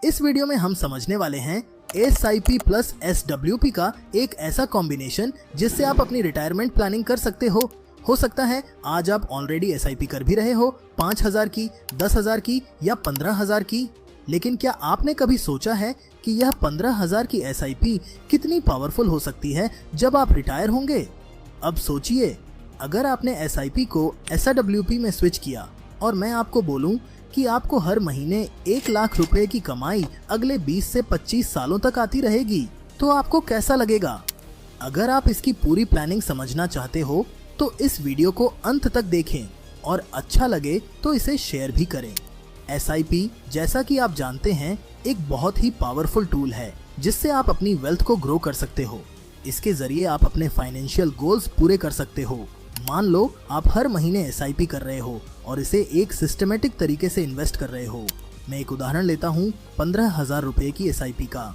इस वीडियो में हम समझने वाले हैं SIP प्लस SWP का एक ऐसा कॉम्बिनेशन जिससे आप अपनी रिटायरमेंट प्लानिंग कर सकते हो। सकता है आज आप ऑलरेडी SIP कर भी रहे हो 5,000 की, 10,000 की या 15,000 की, लेकिन क्या आपने कभी सोचा है कि यह 15,000 की SIP कितनी पावरफुल हो सकती है जब आप रिटायर होंगे। अब सोचिए, अगर आपने SIP को SWP में स्विच किया और मैं आपको बोलूं कि आपको हर महीने 1 लाख रुपए की कमाई अगले 20 से 25 सालों तक आती रहेगी, तो आपको कैसा लगेगा। अगर आप इसकी पूरी प्लानिंग समझना चाहते हो तो इस वीडियो को अंत तक देखें और अच्छा लगे तो इसे शेयर भी करें। SIP जैसा कि आप जानते हैं एक बहुत ही पावरफुल टूल है जिससे आप अपनी वेल्थ को ग्रो कर सकते हो। इसके जरिए आप अपने फाइनेंशियल गोल्स पूरे कर सकते हो। मान लो आप हर महीने SIP कर रहे हो और इसे एक सिस्टमेटिक तरीके से इन्वेस्ट कर रहे हो। मैं एक उदाहरण लेता हूँ 15,000 रुपए की SIP का।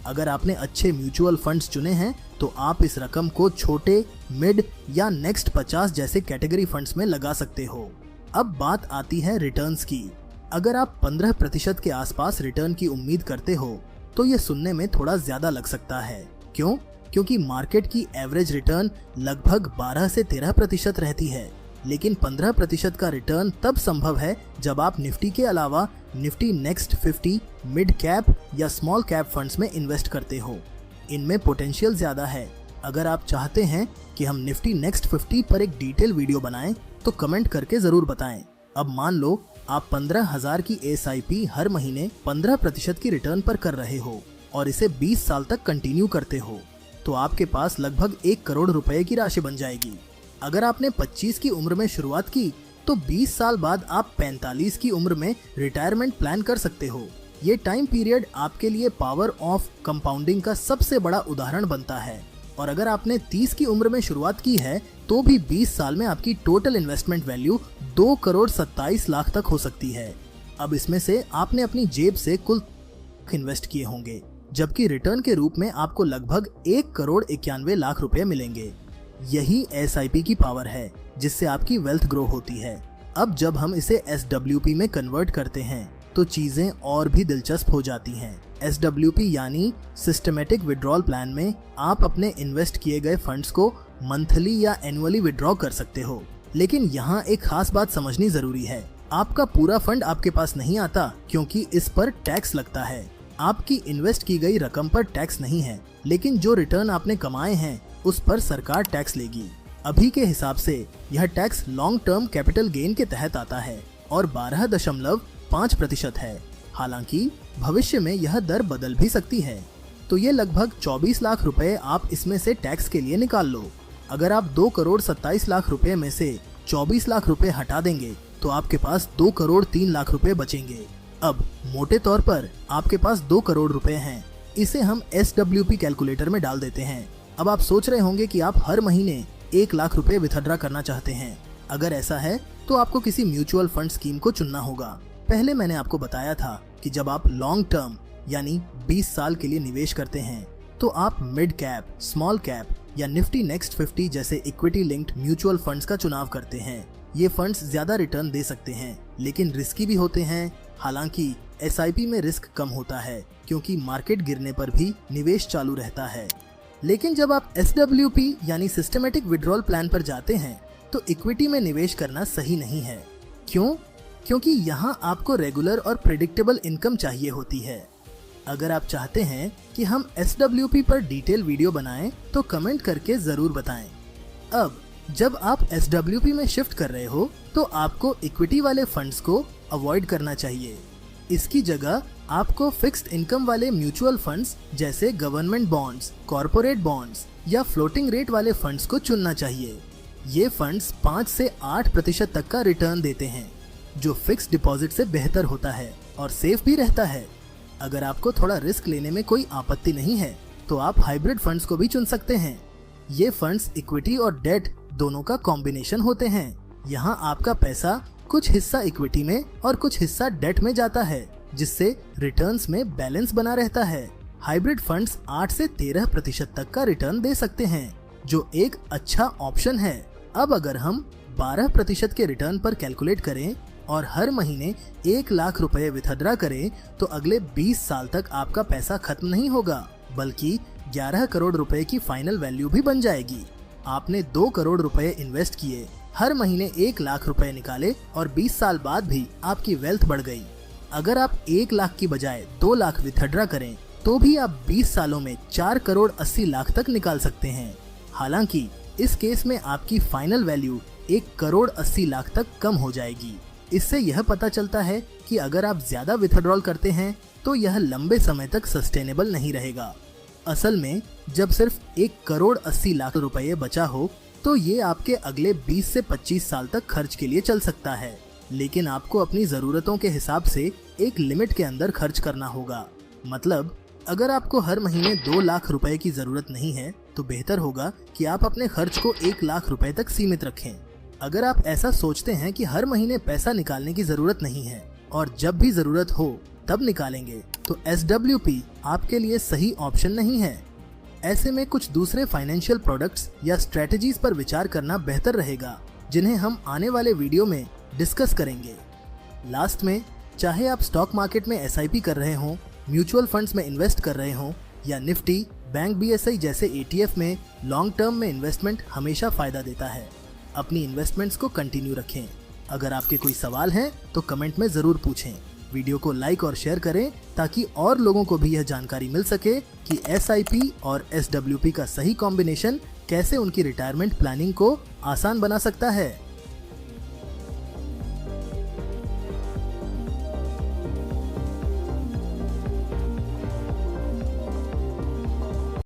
अगर आपने अच्छे म्यूचुअल फंड्स चुने हैं तो आप इस रकम को छोटे, मिड या नेक्स्ट 50 जैसे कैटेगरी फंड्स में लगा सकते हो। अब बात आती है रिटर्न्स की। अगर आप 15% के आसपास रिटर्न की उम्मीद करते हो तो ये सुनने में थोड़ा ज्यादा लग सकता है। क्यों? क्योंकि मार्केट की एवरेज रिटर्न लगभग 12 से 13% रहती है, लेकिन 15% का रिटर्न तब संभव है जब आप निफ्टी के अलावा निफ्टी नेक्स्ट 50, मिड कैप या स्मॉल कैप फंड्स में इन्वेस्ट करते हो। इनमें पोटेंशियल ज्यादा है। अगर आप चाहते हैं कि हम निफ्टी नेक्स्ट 50 पर एक डिटेल वीडियो बनाएं तो कमेंट करके जरूर बताएं। अब मान लो आप 15,000 की SIP हर महीने 15% की रिटर्न पर कर रहे हो और इसे 20 साल तक कंटिन्यू करते हो, तो आपके पास लगभग 1 करोड़ रुपए की राशि बन जाएगी। अगर आपने 25 की उम्र में शुरुआत की तो 20 साल बाद आप 45 की उम्र में रिटायरमेंट प्लान कर सकते हो। ये टाइम पीरियड आपके लिए पावर ऑफ कंपाउंडिंग का सबसे बड़ा उदाहरण बनता है। और अगर आपने 30 की उम्र में शुरुआत की है तो भी 20 साल में आपकी total investment value 2 crore 27 lakh तक हो सकती है। अब इसमें से आपने अपनी जेब से कुल इन्वेस्ट किए होंगे, जबकि रिटर्न के रूप में आपको लगभग 1 करोड़ 91 लाख रुपए मिलेंगे। यही SIP की पावर है जिससे आपकी वेल्थ ग्रो होती है। अब जब हम इसे SWP में कन्वर्ट करते हैं तो चीजें और भी दिलचस्प हो जाती हैं। SWP यानी सिस्टमेटिक विड्रॉल प्लान में आप अपने इन्वेस्ट किए गए फंड्स को मंथली या एनुअली विड्रॉ कर सकते हो। लेकिन यहाँ एक खास बात समझनी जरूरी है। आपका पूरा फंड आपके पास नहीं आता क्योंकि इस पर टैक्स लगता है। आपकी इन्वेस्ट की गई रकम पर टैक्स नहीं है, लेकिन जो रिटर्न आपने कमाए हैं उस पर सरकार टैक्स लेगी। अभी के हिसाब से यह tax long term capital gain के तहत आता है और 12.5% है। हालांकि भविष्य में यह दर बदल भी सकती है। तो ये लगभग 24 लाख रुपए आप इसमें से टैक्स के लिए निकाल लो। अगर आप 2 करोड़ 27 लाख रुपए में से 24 लाख रुपए हटा देंगे तो आपके पास 2 करोड़ 3 लाख रुपए बचेंगे। अब मोटे तौर पर आपके पास 2 करोड़ रुपए हैं। इसे हम SWP कैलकुलेटर में डाल देते हैं। अब आप सोच रहे होंगे कि आप हर महीने 1 लाख रुपए विथड्रा करना चाहते हैं। अगर ऐसा है तो आपको किसी म्यूचुअल फंड स्कीम को चुनना होगा। पहले मैंने आपको बताया था कि जब आप लॉन्ग टर्म यानी 20 साल के लिए निवेश करते हैं तो आप मिड कैप, स्मॉल कैप या निफ्टी नेक्स्ट 50 जैसे इक्विटी लिंक्ड म्यूचुअल फंड्स का चुनाव करते हैं। ये फंड्स ज्यादा रिटर्न दे सकते हैं लेकिन रिस्की भी होते हैं। हालांकि SIP में रिस्क कम होता है क्योंकि मार्केट गिरने पर भी निवेश चालू रहता है। लेकिन जब आप SWP यानी सिस्टमेटिक विड्रॉल प्लान पर जाते हैं तो इक्विटी में निवेश करना सही नहीं है। क्यों? क्योंकि यहाँ आपको रेगुलर और प्रेडिक्टेबल इनकम चाहिए होती है। अगर आप चाहते हैं कि हम SWP पर डिटेल वीडियो बनाएं तो कमेंट करके जरूर बताएं। अब जब आप SWP में शिफ्ट कर रहे हो तो आपको इक्विटी वाले फंड्स को अवॉइड करना चाहिए। इसकी जगह आपको फिक्स्ड इनकम वाले म्यूचुअल फंड्स जैसे गवर्नमेंट बॉन्ड्स, कॉर्पोरेट बॉन्ड्स या फ्लोटिंग रेट वाले फंड्स को चुनना चाहिए। ये फंड्स 5 से 8% तक का रिटर्न देते हैं, जो फिक्स्ड डिपॉजिट से बेहतर होता है और सेफ भी रहता है। अगर आपको थोड़ा रिस्क लेने में कोई आपत्ति नहीं है तो आप हाइब्रिड फंड्स को भी चुन सकते हैं। ये फंड्स इक्विटी और डेट दोनों का कॉम्बिनेशन होते हैं। यहाँ आपका पैसा कुछ हिस्सा इक्विटी में और कुछ हिस्सा डेट में जाता है, जिससे रिटर्न्स में बैलेंस बना रहता है। हाइब्रिड फंड्स 8 से 13% तक का रिटर्न दे सकते हैं, जो एक अच्छा ऑप्शन है। अब अगर हम 12% के रिटर्न पर कैलकुलेट करें और हर महीने 1 लाख रुपए विथड्रा करें तो अगले 20 साल तक आपका पैसा खत्म नहीं होगा, बल्कि 11 करोड़ रुपए की फाइनल वैल्यू भी बन जाएगी। आपने 2 करोड़ रुपए इन्वेस्ट किए, हर महीने 1 लाख रुपए निकाले और 20 साल बाद भी आपकी वेल्थ बढ़ गई। अगर आप 1 लाख की बजाय 2 लाख विथड्रा करें तो भी आप 20 सालों में 4 करोड़ 80 लाख तक निकाल सकते हैं। हालांकि इस केस में आपकी फाइनल वैल्यू 1 करोड़ 80 लाख तक कम हो जाएगी। इससे यह पता चलता है कि अगर आप ज्यादा विथड्रॉल करते हैं तो यह लंबे समय तक सस्टेनेबल नहीं रहेगा। असल में जब सिर्फ 1 करोड़ 80 लाख रुपए बचा हो तो ये आपके अगले 20 से 25 साल तक खर्च के लिए चल सकता है, लेकिन आपको अपनी जरूरतों के हिसाब से एक लिमिट के अंदर खर्च करना होगा। मतलब अगर आपको हर महीने 2 लाख रुपए की जरूरत नहीं है तो बेहतर होगा कि आप अपने खर्च को 1 लाख रुपए तक सीमित रखें। अगर आप ऐसा सोचते हैं कि हर महीने पैसा निकालने की जरूरत नहीं है और जब भी जरूरत हो तब निकालेंगे, तो SWP आपके लिए सही ऑप्शन नहीं है। ऐसे में कुछ दूसरे फाइनेंशियल प्रोडक्ट्स या स्ट्रेटजीज पर विचार करना बेहतर रहेगा, जिन्हें हम आने वाले वीडियो में डिस्कस करेंगे। लास्ट में, चाहे आप स्टॉक मार्केट में SIP कर रहे हों, म्यूचुअल फंड्स में इन्वेस्ट कर रहे हों या निफ्टी, बैंक BSI जैसे ETF में लॉन्ग टर्म में इन्वेस्टमेंट हमेशा फायदा देता है। अपनी इन्वेस्टमेंट्स को कंटिन्यू रखें। अगर आपके कोई सवाल हैं तो कमेंट में ज़रूर पूछें। वीडियो को लाइक और शेयर करें ताकि और लोगों को भी यह जानकारी मिल सके कि SIP और SWP का सही कॉम्बिनेशन कैसे उनकी रिटायरमेंट प्लानिंग को आसान बना सकता है।